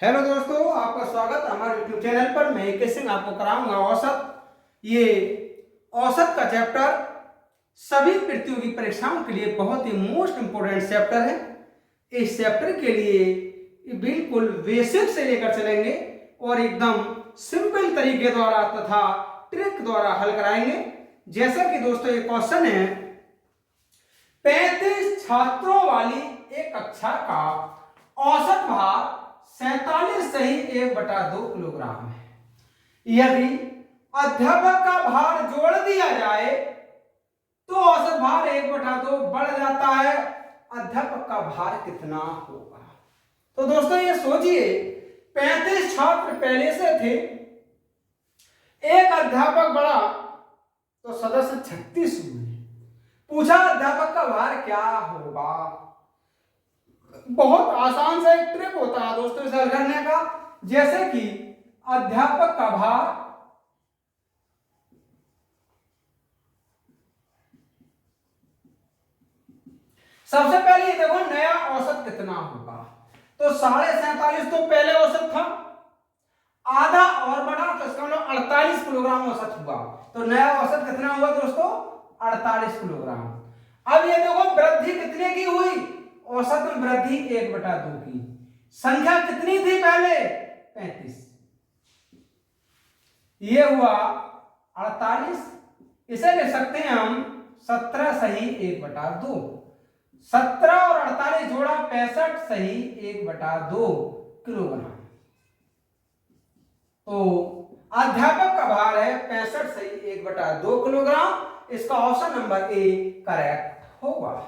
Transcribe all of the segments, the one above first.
Hello दोस्तों, आपका स्वागत हमारे यूट्यूब चैनल पर। मैं के सिंह आपको कराऊंगा औसत। ये औसत का चैप्टर सभी प्रतियोगी परीक्षाओं के लिए बहुत ही मोस्ट इंपोर्टेंट चैप्टर है। इस चैप्टर के लिए बिल्कुल बेसिक से लेकर चलेंगे और एकदम सिंपल तरीके द्वारा तथा ट्रिक द्वारा हल कराएंगे। जैसा कि दोस्तों ये क्वेश्चन है, 35 छात्रों वाली एक कक्षा का औसत भार 47 सही 1/2 किलोग्राम है। यदि अध्यापक का भार जोड़ दिया जाए तो औसत भार 1/2 बढ़ जाता है। अध्यापक का भार कितना होगा? तो दोस्तों ये सोचिए, 35 छात्र पहले से थे, एक अध्यापक बढ़ा तो सदस्य 36 हुए। पूछा अध्यापक का भार क्या होगा? बहुत आसान सा एक ट्रिक होता है दोस्तों इसे हल करने का। जैसे कि अध्यापक का भार सबसे पहले ये देखो नया औसत कितना होगा। तो 47.5 तो पहले औसत था, आधा और बढ़ा तो इसका मतलब 48 किलोग्राम औसत हुआ। तो नया औसत कितना हुआ दोस्तों? 48 किलोग्राम। अब ये देखो वृद्धि कितने की हुई? औसत में वृद्धि 1/2 की। संख्या कितनी थी पहले? 35। ये हुआ 48। इसे लिख सकते हैं हम 17 सही 1/2। 17 और 48 जोड़ा 65 सही 1/2 किलोग्राम। तो अध्यापक का भार है 65 सही 1/2 किलोग्राम। इसका ऑप्शन नंबर ए करेक्ट होगा।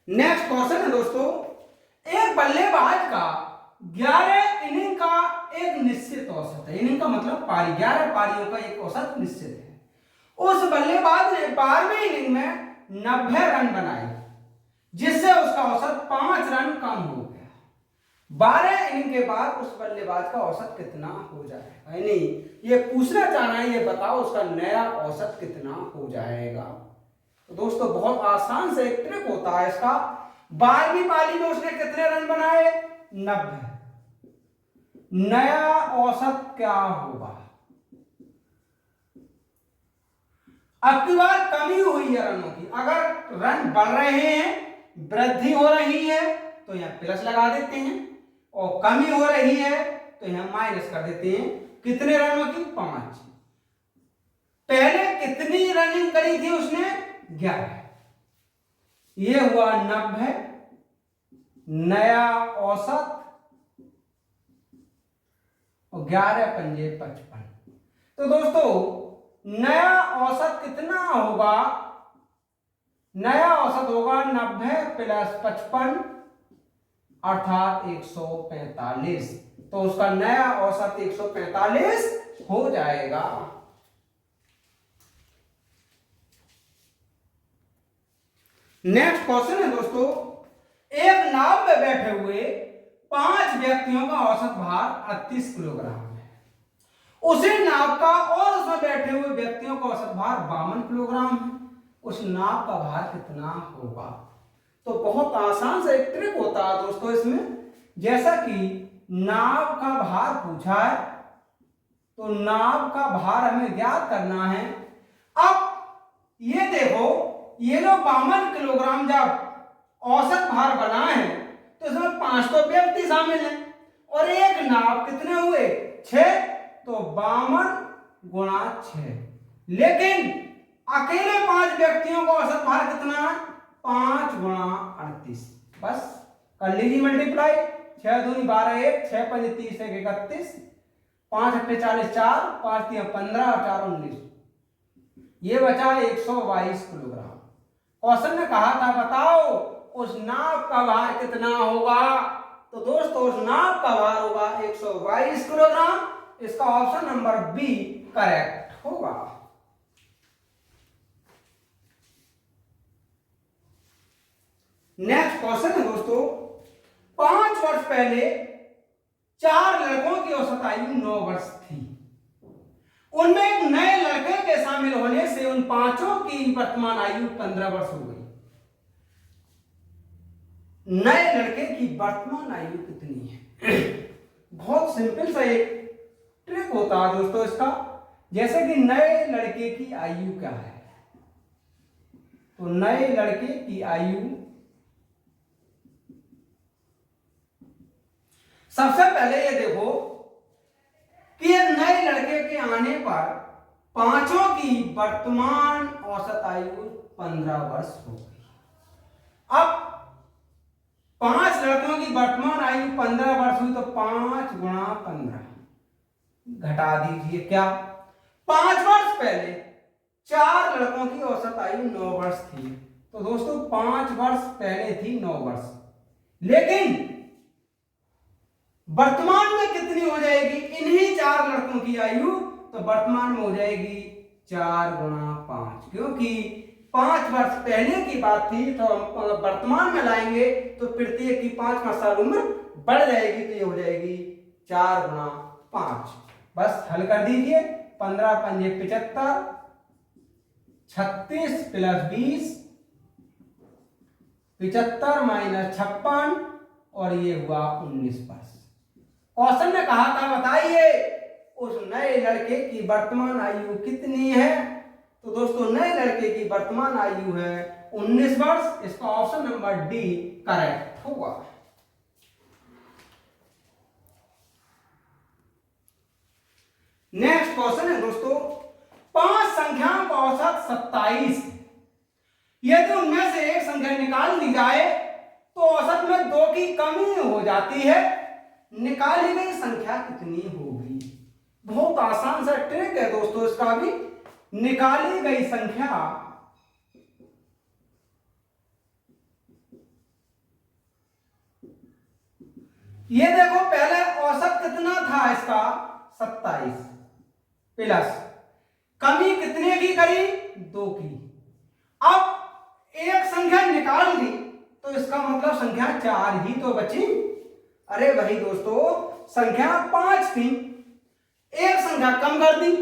नेक्स्ट क्वेश्चन है दोस्तों, एक बल्लेबाज का 11 इनिंग का एक निश्चित औसत है। इनिंग का मतलब पारी, 11 पारियों का एक औसत निश्चित है। उस बल्लेबाज ने 12वें इनिंग में 90 रन बनाए, जिससे उसका औसत 5 रन कम हो गया। 12 इनिंग के बाद उस बल्लेबाज का औसत कितना हो जाएगा? नहीं, ये पूछना चाह रहा है, ये बताओ उसका नया औसत कितना हो जाएगा। तो दोस्तों बहुत आसान से एक ट्रिक होता है इसका। 12वीं पारी में उसने कितने रन बनाए? 90। नया औसत क्या होगा? अब की बार कमी हुई है रनों की। अगर रन बढ़ रहे हैं, वृद्धि हो रही है, तो यहां प्लस लगा देते हैं, और कमी हो रही है तो यहां माइनस कर देते हैं। कितने रनों की? 5। पहले कितनी रनिंग करी थी उसने? 11। ये हुआ 90 नया औसत, और 11 पंजे 55। तो दोस्तों नया औसत कितना होगा? नया औसत होगा 90 + 55 अर्थात 145। तो उसका नया औसत 145 हो जाएगा। नेक्स्ट क्वेश्चन है दोस्तों, एक नाव में बैठे हुए 5 व्यक्तियों का औसत भार 38 किलोग्राम है। उसी नाव का और उसमें बैठे हुए व्यक्तियों का औसत भार 52 किलोग्राम है। उस नाव का भार कितना होगा? तो बहुत आसान सा एक ट्रिक होता है दोस्तों इसमें। जैसा कि नाव का भार पूछा है, तो नाव का भार हमें ज्ञात करना है। अब ये देखो, ये जो 52 किलोग्राम जब औसत भार बना है, तो इसमें 5 तो व्यक्ति शामिल हैं, और एक नाव कितने हुए? 6। तो 52 × 6। लेकिन अकेले 5 व्यक्तियों का औसत भार कितना है? 5 × 38। बस कर लीजिए मल्टीप्लाई। 6 दूनी 12, 1, 6 पंजे 30, 1 31, 5 अट्ठे 40, 4, 5 3 15 और 4 19। ये बचा 122 किलोग्राम। क्वेश्चन ने कहा था बताओ उस नाव का भार कितना होगा? तो दोस्तों उस नाव का भार होगा 122 किलोग्राम। इसका ऑप्शन नंबर बी करेक्ट होगा। नेक्स्ट क्वेश्चन है दोस्तों, 5 वर्ष पहले 4 लड़कों की औसत आयु 9 वर्ष थी। उनमें एक नए लड़के के शामिल होने से उन 5 की वर्तमान आयु 15 वर्ष हो गई। नए लड़के की वर्तमान आयु कितनी है। बहुत सिंपल सा एक ट्रिक होता है दोस्तों इसका। जैसे कि नए लड़के की आयु क्या है, तो नए लड़के की आयु, सबसे पहले ये देखो कि ये नए लड़के के आने पर पांचों की वर्तमान औसत आयु 15 वर्ष हो गई। अब 5 लड़कों की वर्तमान आयु 15 वर्ष हुई, तो 5 गुणा 15 घटा दीजिए क्या, 5 वर्ष पहले 4 लड़कों की औसत आयु 9 वर्ष थी। तो दोस्तों 5 वर्ष पहले थी 9 वर्ष, लेकिन वर्तमान में कितनी हो जाएगी इन्हीं 4 लड़कों की आयु, तो वर्तमान में हो जाएगी 4 गुणा 5, क्योंकि 5 वर्ष पहले की बात थी, तो हम वर्तमान में लाएंगे तो प्रत्येक की 5 साल उम्र बढ़ जाएगी, तो ये हो जाएगी 4 गुणा 5। बस हल कर दीजिए, 15 पंजे 75, 36 प्लस 20, 75 माइनस 56, और ये हुआ 19 वर्ष। क्वेश्चन ने कहा था बताइए उस नए लड़के की वर्तमान आयु कितनी है, तो दोस्तों नए लड़के की वर्तमान आयु है 19 वर्ष। इसका ऑप्शन नंबर डी करेक्ट होगा। नेक्स्ट क्वेश्चन है दोस्तों, 5 संख्याओं का औसत 27, यदि उनमें से एक संख्या निकाल दी जाए तो औसत में 2 की कमी हो जाती है, निकाली गई संख्या कितनी होगी। बहुत आसान सा ट्रिक है दोस्तों इसका भी। निकाली गई संख्या, ये देखो पहले औसत कितना था इसका 27, प्लस कमी कितने की करी 2 की। अब एक संख्या निकाल दी तो इसका मतलब संख्या 4 ही तो बची। अरे भाई दोस्तों संख्या 5 थी, एक संख्या कम कर दी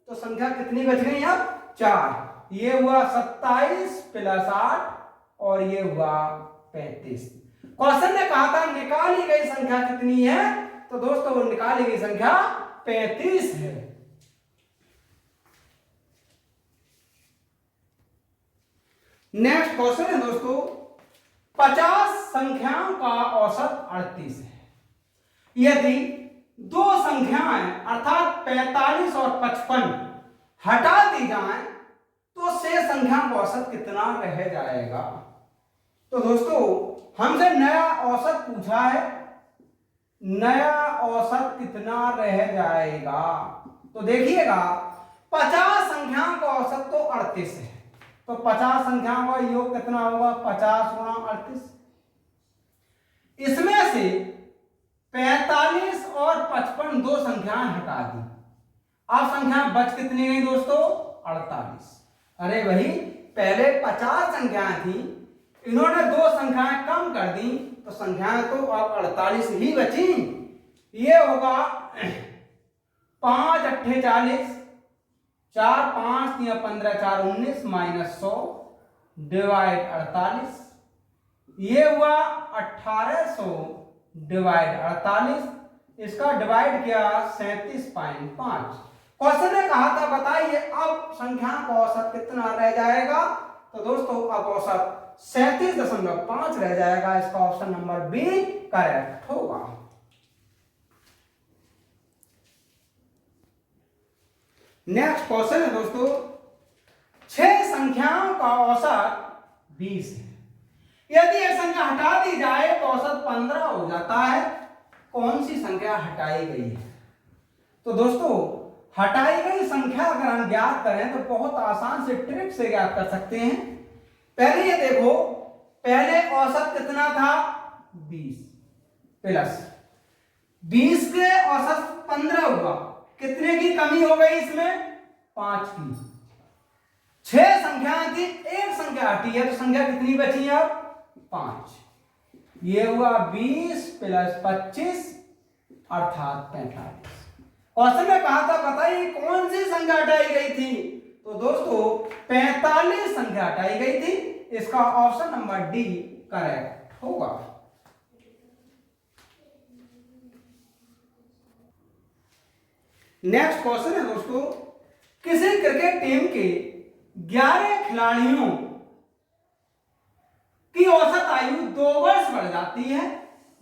तो संख्या कितनी बच गई अब 4। ये हुआ 27 प्लस 8 और ये हुआ 35। क्वेश्चन ने कहा था निकाली गई संख्या कितनी है, तो दोस्तों वो निकाली गई संख्या 35 है। नेक्स्ट क्वेश्चन है दोस्तों, 50 संख्याओं का औसत 38 है। यदि 2 संख्याएं अर्थात 45 और 55 हटा दी जाएं तो शेष संख्या का औसत कितना रह जाएगा। तो दोस्तों हमसे नया औसत पूछा है, नया औसत कितना रह जाएगा। तो देखिएगा 50 संख्याओं का औसत तो 38 है, तो 50 संख्याओं का योग कितना होगा 50 गुणा 38। इसमें से 45 और 55 2 संख्याएं हटा दी, अब संख्या बच कितनी गई दोस्तों 48। अरे भाई पहले 50 संख्याएं थी, इन्होंने 2 संख्याएं कम कर दी तो संख्याएं तो अब 48 ही बची। ये होगा 5 अट्ठे 40, 4 5 3 15 4 19 माइनस 100 डिवाइड 48। ये हुआ 1800 डिवाइड 48, इसका डिवाइड किया 37.5। क्वेश्चन ने कहा था बताइए अब संख्या का औसत कितना रह जाएगा, तो दोस्तों अब औसत 37.5 रह जाएगा। इसका ऑप्शन नंबर बी करेक्ट होगा। नेक्स्ट क्वेश्चन है दोस्तों, 6 संख्याओं का औसत 20 है। यदि एक संख्या हटा दी जाए तो औसत 15 हो जाता है। कौन सी संख्या हटाई गई है, तो दोस्तों हटाई गई संख्या अगर हम ज्ञात करें तो बहुत आसान से ट्रिक से ज्ञात कर सकते हैं। पहले ये देखो, पहले औसत कितना था 20 प्लस 20 के औसत 15 हुआ, कितने की कमी हो गई इसमें 5 की। 6 संख्याएं थी, एक संख्या हटी है तो संख्या कितनी बची है अब 5। ये हुआ 20 प्लस 25 अर्थात 45। क्वेश्चन में कहा था बताइए कौन सी संख्या हटाई गई थी, तो दोस्तों 45 संख्या हटाई गई थी। इसका ऑप्शन नंबर डी करेक्ट होगा। नेक्स्ट क्वेश्चन है दोस्तों, किसी क्रिकेट टीम के 11 खिलाड़ियों की औसत आयु 2 वर्ष बढ़ जाती है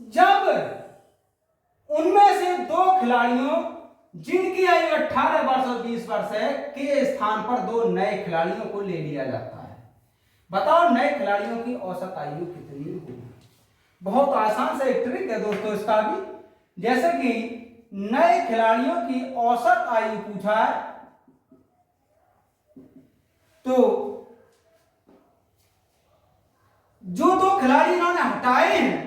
जब उनमें से 2 खिलाड़ियों जिनकी आयु 18 वर्ष और 20 वर्ष है के स्थान पर 2 नए खिलाड़ियों को ले लिया जाता है। बताओ नए खिलाड़ियों की औसत आयु कितनी होगी। बहुत आसान सा एक ट्रिक है दोस्तों इसका भी, जैसे कि नए खिलाड़ियों की औसत आयु पूछा है तो जो 2 खिलाड़ी इन्होंने हटाए हैं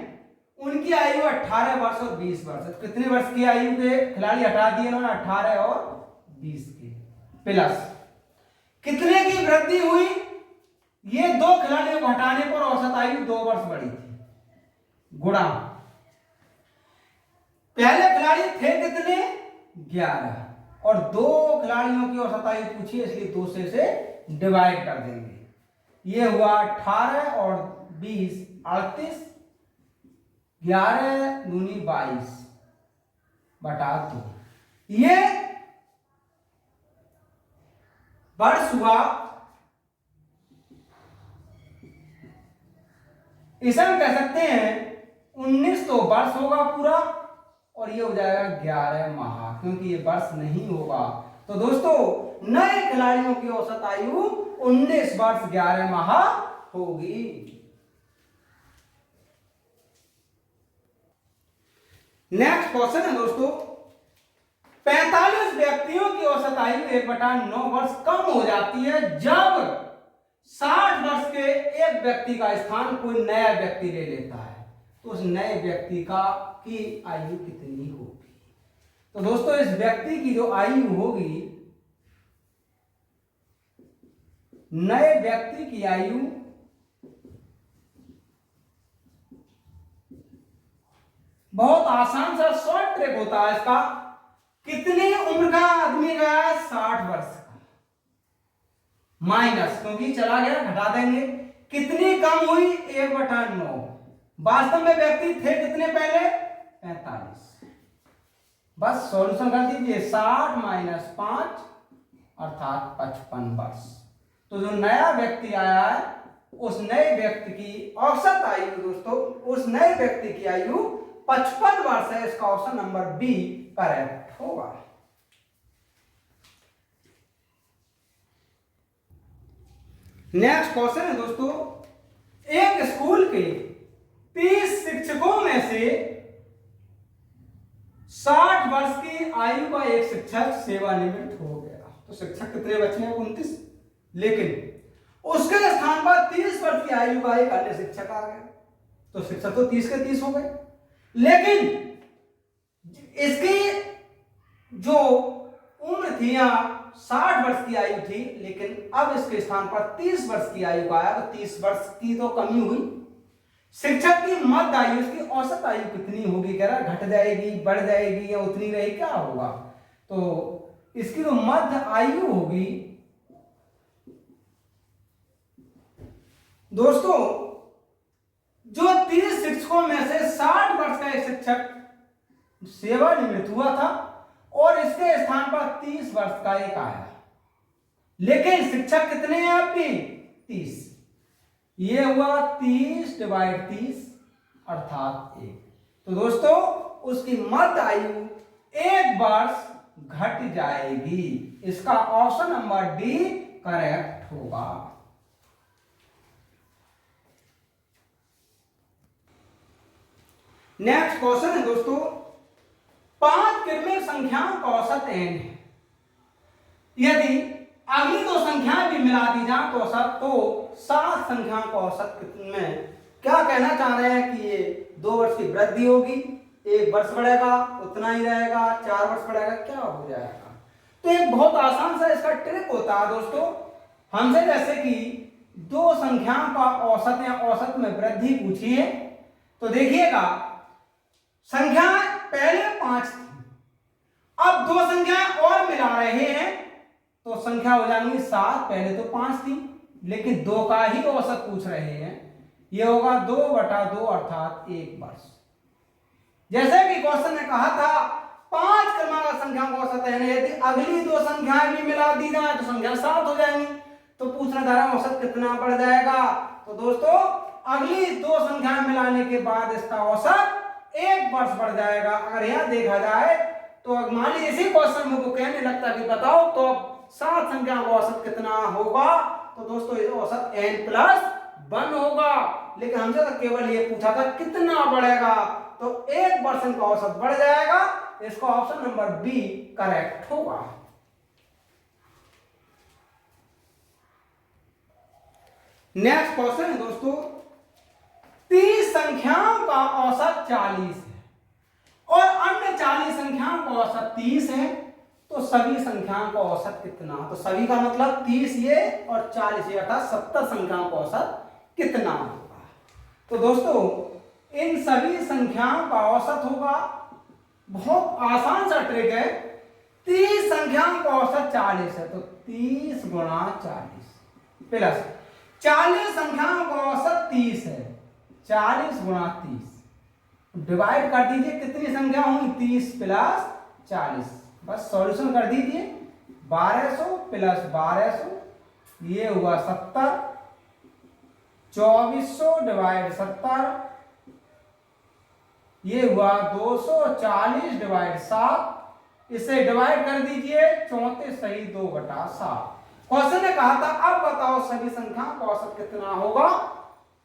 उनकी आयु 18 वर्ष और 20 वर्ष है। कितने वर्ष की आयु के खिलाड़ी हटा दिए इन्होंने, 18 और 20 के, प्लस कितने की वृद्धि हुई, ये 2 खिलाड़ियों को हटाने पर औसत आयु 2 वर्ष बढ़ी थी, गुणा पहले खिलाड़ी थे कितने 11 और 2 खिलाड़ियों की औसत आयु पूछी इसलिए 2 से डिवाइड कर देंगे, ये हुआ 18 और 20 38, 11 दूनी 22 बटा 2, ये वर्ष हुआ। इसे हम कह सकते हैं 19 तो वर्ष होगा पूरा और ये हो जाएगा 11 माह, क्योंकि ये वर्ष नहीं होगा। तो दोस्तों नए खिलाड़ियों की औसत आयु 19 वर्ष 11 माह होगी। नेक्स्ट क्वेश्चन है दोस्तों, 45 व्यक्तियों की औसत आयु 1/9 वर्ष कम हो जाती है जब 60 वर्ष के एक व्यक्ति का स्थान कोई नया व्यक्ति ले लेता है, तो उस नए व्यक्ति की आयु कितनी होगी। तो दोस्तों इस व्यक्ति की जो आयु होगी, नए व्यक्ति की आयु बहुत आसान सा शॉर्ट ट्रिक होता है इसका, कितनी उम्र का आदमी गया है 60 वर्ष का, माइनस क्योंकि चला गया घटा देंगे, कितनी कम हुई 1/9, वास्तव में व्यक्ति थे कितने पहले 45, बस सॉल्यूशन कर दीजिए 60 - 5 अर्थात 55 वर्ष। तो जो नया व्यक्ति आया है उस नए व्यक्ति की औसत आयु दोस्तों, उस नए व्यक्ति की आयु 55 वर्ष है, इसका ऑप्शन नंबर बी करेक्ट होगा। नेक्स्ट क्वेश्चन है दोस्तों, एक स्कूल के 30 शिक्षकों में से 60 वर्ष की आयु का एक शिक्षक सेवानिवृत्त हो गया, तो शिक्षक कितने बचे हैं 29, लेकिन उसके स्थान पर 30 वर्ष की आयु का एक अन्य शिक्षक आ गया, तो शिक्षक तो 30 के 30 हो गए, लेकिन इसकी जो उम्र थी यहाँ 60 वर्ष की आयु थी, लेकिन अब इसके स्थान पर 30 वर्ष की आयु का आया, तो 30 वर्ष की तो कमी हुई। शिक्षक की मध्य आयु, इसकी औसत आयु कितनी होगी, कह रहा घट जाएगी, बढ़ जाएगी या उतनी रहेगी, क्या होगा। तो इसकी जो मध्य आयु होगी दोस्तों, जो 30 शिक्षकों में से 60 वर्ष का एक शिक्षक सेवानिवृत्त हुआ था और इसके स्थान पर 30 वर्ष का एक आया, लेकिन शिक्षक कितने हैं आपके 30, ये हुआ 30/30 अर्थात 1। तो दोस्तों उसकी मध्य आयु 1 वर्ष घट जाएगी, इसका ऑप्शन नंबर डी करेक्ट होगा। नेक्स्ट क्वेश्चन है दोस्तों, 5 क्रमिक संख्याओं का औसत n है, यदि अगली 2 संख्याएं भी मिला दी जाए तो औसत, तो 7 संख्याओं का औसत में क्या कहना चाह रहे हैं कि ये 2 वर्ष की वृद्धि होगी, 1 वर्ष बढ़ेगा उतना ही रहेगा, 4 वर्ष बढ़ेगा, क्या हो जाएगा। तो एक बहुत आसान सा इसका ट्रिक होता है दोस्तों, हमसे जैसे कि 2 संख्याओं का औसत या औसत में वृद्धि पूछी है, तो देखिएगा संख्या पहले 5 थी, अब 2 संख्या और मिला रहे हैं तो संख्या हो जाएंगी 7, पहले तो 5 थी, लेकिन 2 का ही औसत पूछ रहे हैं, ये होगा 2/2 अर्थात 1 वर्ष। जैसे कि क्वेश्चन ने कहा था 5 क्रमांक संख्याओं का औसत है, यदि अगली 2 संख्याएं भी मिला दी जाए तो संख्या 7 हो जाएंगी। तो पूछना था औसत कितना बढ़ जाएगा। तो दोस्तों अगली 2 संख्याएं मिलाने के बाद इसका औसत 1 वर्ष बढ़ जाएगा। अगर यह देखा जाए तो मान लीजिए इसी क्वेश्चन में को कहने लगता कि बताओ तो 7 संख्याओं का औसत कितना होगा, तो दोस्तों ये औसत n+1 होगा। लेकिन हमसे तो केवल ये पूछा था कितना बढ़ेगा, तो 1% का औसत बढ़ जाएगा। इसका ऑप्शन नंबर बी करेक्ट होगा। नेक्स्ट क्वेश्चन है दोस्तों 30 संख्याओं का औसत 40 है और अन्य 40 संख्याओं का औसत 30 है, तो सभी संख्याओं का औसत कितना। तो सभी का मतलब 30 ये और 40 ये अर्थात 70 संख्याओं का औसत कितना होगा। तो दोस्तों इन सभी संख्याओं का औसत होगा, बहुत आसान सा ट्रिक है। 30 संख्याओं का औसत 40 है, तो 30 गुणा 40 प्लस 40 संख्याओं का औसत 30 है, 40 गुणा 30 डिवाइड कर दीजिए, कितनी संख्या होंगी 30 प्लस 40, बस सॉल्यूशन कर दीजिए। 1200 प्लस 1200 ये हुआ 70, 2400 डिवाइड 70 ये हुआ 240 डिवाइड 7, इसे डिवाइड कर दीजिए 34 सही 2/7। क्वेश्चन ने कहा था अब बताओ सभी संख्याओं का औसत कितना होगा।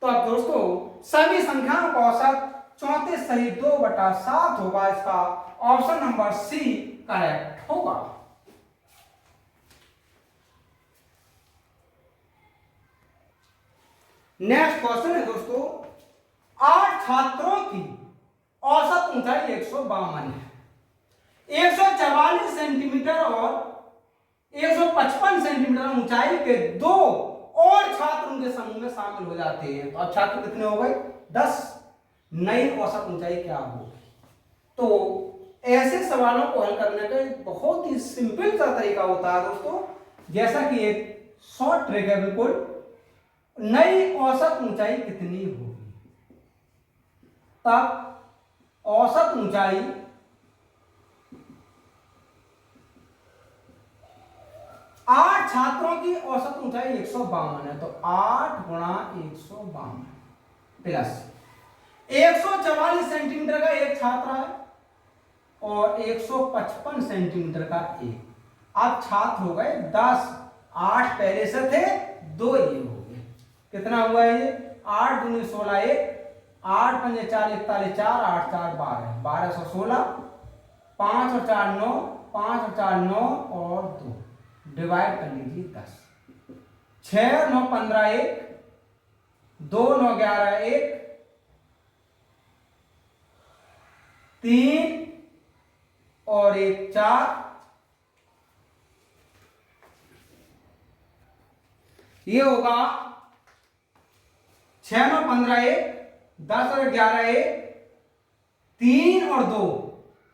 तो अब दोस्तों सभी संख्याओं का औसत 34 सही 2/7 होगा। इसका ऑप्शन नंबर सी करेक्ट होगा। नेक्स्ट क्वेश्चन है दोस्तों 8 छात्रों की औसत ऊंचाई 152 है। 144 सेंटीमीटर और 155 सेंटीमीटर ऊंचाई के 2 और छात्र उनके समूह में शामिल हो जाते हैं। तो अब छात्र कितने हो गए 10। नई औसत ऊंचाई क्या होगी। तो ऐसे सवालों को हल करने का एक बहुत ही सिंपल सा तरीका होता है दोस्तों, जैसा कि एक शॉर्ट ट्रिक है बिल्कुल। नई औसत ऊंचाई कितनी होगी, तब औसत ऊंचाई 8 छात्रों की औसत ऊंचाई 152 है, तो 8 गुणा 152 प्लस 144 सेंटीमीटर का एक छात्र है और 155 सेंटीमीटर का एक। अब छात्र हो गए 10, 8 पहले से थे, 2 ये हो गए। कितना हुआ ये 8 दूनी 16 1, 8 पंजे 4 41 4, 8 4 12, 1216, 5 और 4 9, 5 और 4 9 और 2 डिवाइड कर लीजिए 10। 6 और 9 15 1, 2 9 11 1, 3 और 1 4, ये होगा 6 9 15 1, 10 और 11 1, 3 और 2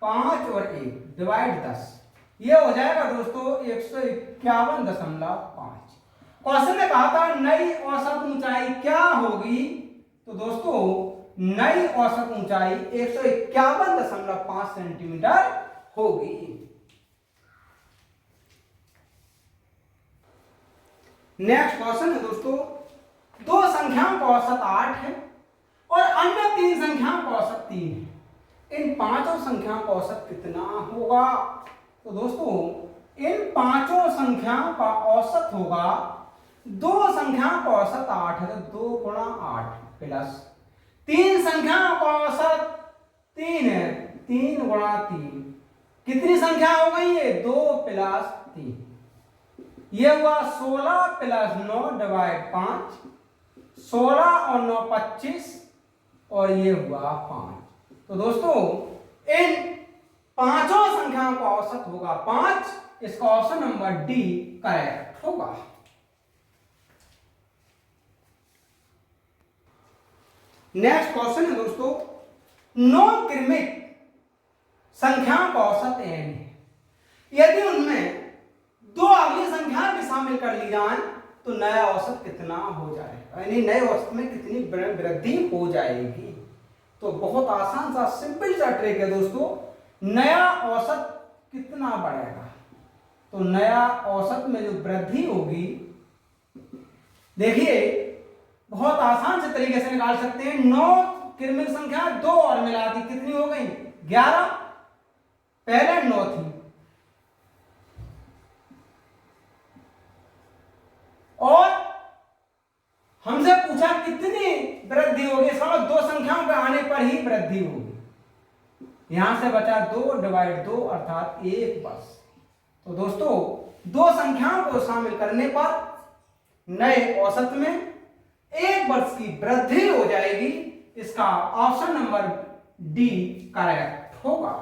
5 और 1 डिवाइड 10। ये हो जाएगा दोस्तों 151.5। क्वेश्चन ने कहा था नई औसत ऊंचाई क्या होगी। तो दोस्तों नई औसत ऊंचाई 151.5 सेंटीमीटर होगी। नेक्स्ट क्वेश्चन है दोस्तों 2 संख्याओं का औसत 8 है और अन्य 3 संख्याओं का औसत 3 है। इन पांचों संख्याओं का औसत कितना होगा। तो दोस्तों इन पांचों संख्याओं का औसत होगा, 2 संख्याओं का औसत 8 है, तो 2 गुणा 8 प्लस 3 संख्याओं का औसत 3 है, 3 गुणा 3। कितनी संख्या हो गई ये 2 प्लस 3, ये हुआ 16 प्लस 9 डिवाइड 5, 16 और 9 25 और ये हुआ 5। तो दोस्तों इन पांचों संख्याओं का औसत होगा 5। इसका ऑप्शन नंबर डी करेक्ट होगा। नेक्स्ट क्वेश्चन है दोस्तों 9 क्रमिक संख्याओं का औसत n है। यदि उनमें 2 अगली संख्याएं भी शामिल कर ली जाएं तो नया औसत कितना हो जाएगा, यानी नए औसत में कितनी वृद्धि हो जाएगी। तो बहुत आसान सा सिंपल सा ट्रिक है दोस्तों, नया औसत कितना बढ़ेगा। तो नया औसत में जो वृद्धि होगी, देखिए बहुत आसान से तरीके से निकाल सकते हैं। 9 क्रमिक संख्या 2 और मिला दी, कितनी हो गई 11, पहले 9 थी, और हमसे पूछा कितनी वृद्धि होगी, समझ 2 संख्याओं पे आने पर ही वृद्धि होगी। यहां से बचा 2 डिवाइड 2 अर्थात 1 बस। तो दोस्तों 2 संख्याओं को शामिल करने पर नए औसत में 1 वर्ष की वृद्धि हो जाएगी। इसका ऑप्शन नंबर डी करेक्ट होगा।